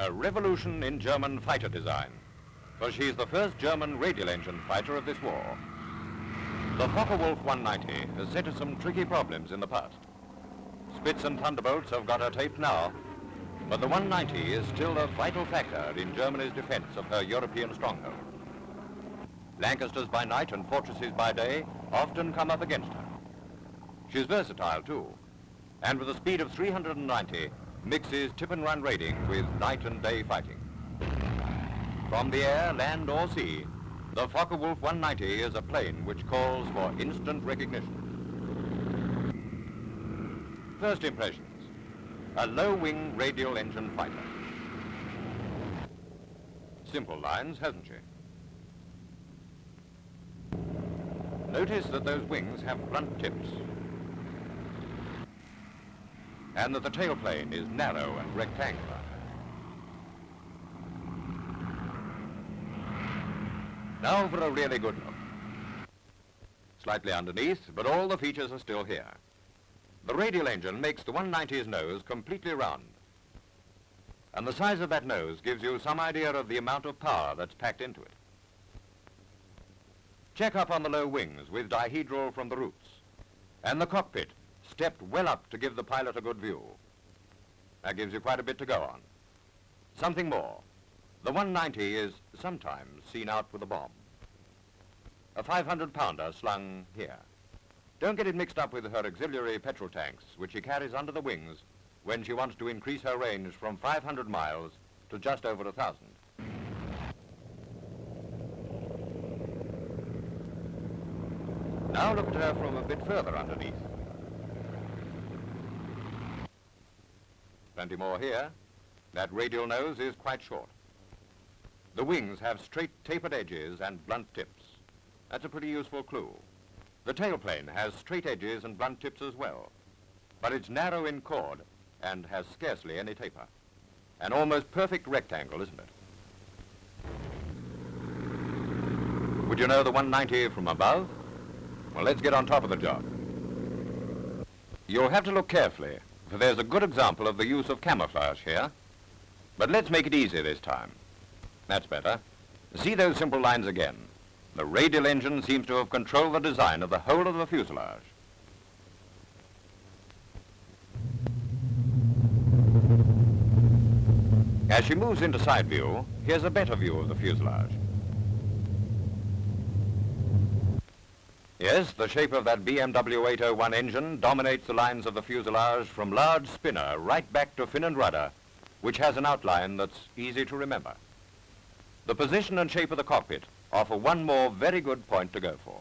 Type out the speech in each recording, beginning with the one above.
A revolution in German fighter design, for she's the first German radial engine fighter of this war. The Focke-Wulf 190 has set us some tricky problems in the past. Spitz and Thunderbolts have got her taped now, but the 190 is still a vital factor in Germany's defense of her European stronghold. Lancasters by night and fortresses by day often come up against her. She's versatile too, and with a speed of 390, mixes tip-and-run raiding with night and day fighting. From the air, land or sea, the Focke-Wulf 190 is a plane which calls for instant recognition. First impressions, a low-wing radial engine fighter. Simple lines, hasn't she? Notice that those wings have blunt tips, and that the tailplane is narrow and rectangular. Now for a really good look. Slightly underneath, but all the features are still here. The radial engine makes the 190's nose completely round, and the size of that nose gives you some idea of the amount of power that's packed into it. Check up on the low wings with dihedral from the roots, and the cockpit stepped well up to give the pilot a good view. That gives you quite a bit to go on. Something more. The 190 is sometimes seen out with a bomb. A 500-pounder slung here. Don't get it mixed up with her auxiliary petrol tanks, which she carries under the wings when she wants to increase her range from 500 miles to just over 1,000. Now look at her from a bit further underneath. Plenty more here. That radial nose is quite short. The wings have straight tapered edges and blunt tips. That's a pretty useful clue. The tailplane has straight edges and blunt tips as well, but it's narrow in chord and has scarcely any taper. An almost perfect rectangle, isn't it? Would you know the 190 from above? Well, let's get on top of the job. You'll have to look carefully, for there's a good example of the use of camouflage here. But let's make it easy this time. That's better. See those simple lines again. The radial engine seems to have controlled the design of the whole of the fuselage. As she moves into side view, here's a better view of the fuselage. Yes, the shape of that BMW 801 engine dominates the lines of the fuselage from large spinner right back to fin and rudder, which has an outline that's easy to remember. The position and shape of the cockpit offer one more very good point to go for.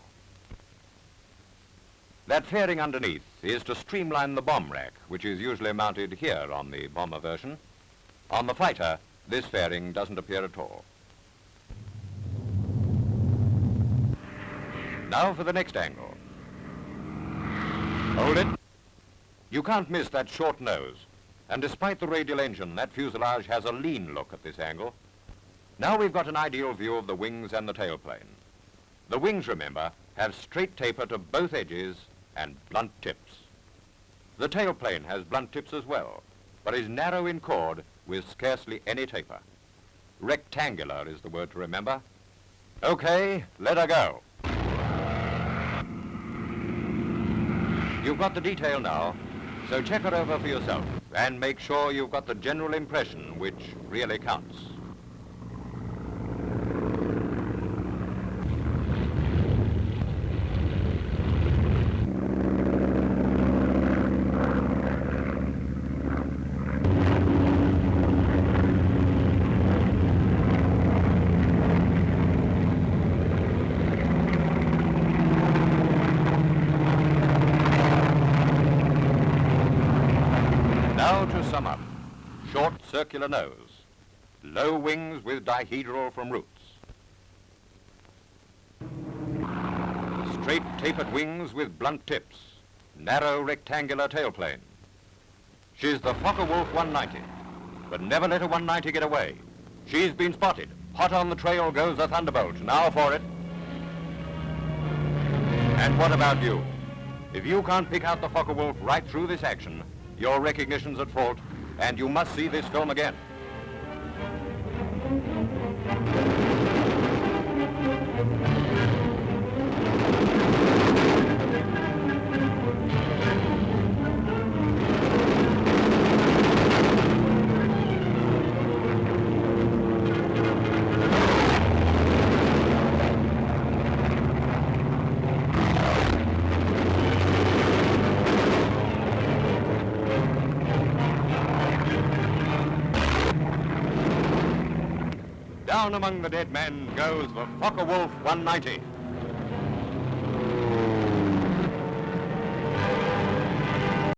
That fairing underneath is to streamline the bomb rack, which is usually mounted here on the bomber version. On the fighter, this fairing doesn't appear at all. Now for the next angle. Hold it. You can't miss that short nose. And despite the radial engine, that fuselage has a lean look at this angle. Now we've got an ideal view of the wings and the tailplane. The wings, remember, have straight taper to both edges and blunt tips. The tailplane has blunt tips as well, but is narrow in chord with scarcely any taper. Rectangular is the word to remember. Okay, let her go. You've got the detail now, so check her over for yourself and make sure you've got the general impression, which really counts. Now to sum up. Short circular nose, low wings with dihedral from roots, straight tapered wings with blunt tips, narrow rectangular tailplane. She's the Focke-Wulf 190, but never let a 190 get away. She's been spotted. Hot on the trail goes the Thunderbolt. Now for it. And what about you? If you can't pick out the Focke-Wulf right through this action, your recognition's at fault, and you must see this film again. Down among the dead men goes the Focke-Wulf 190.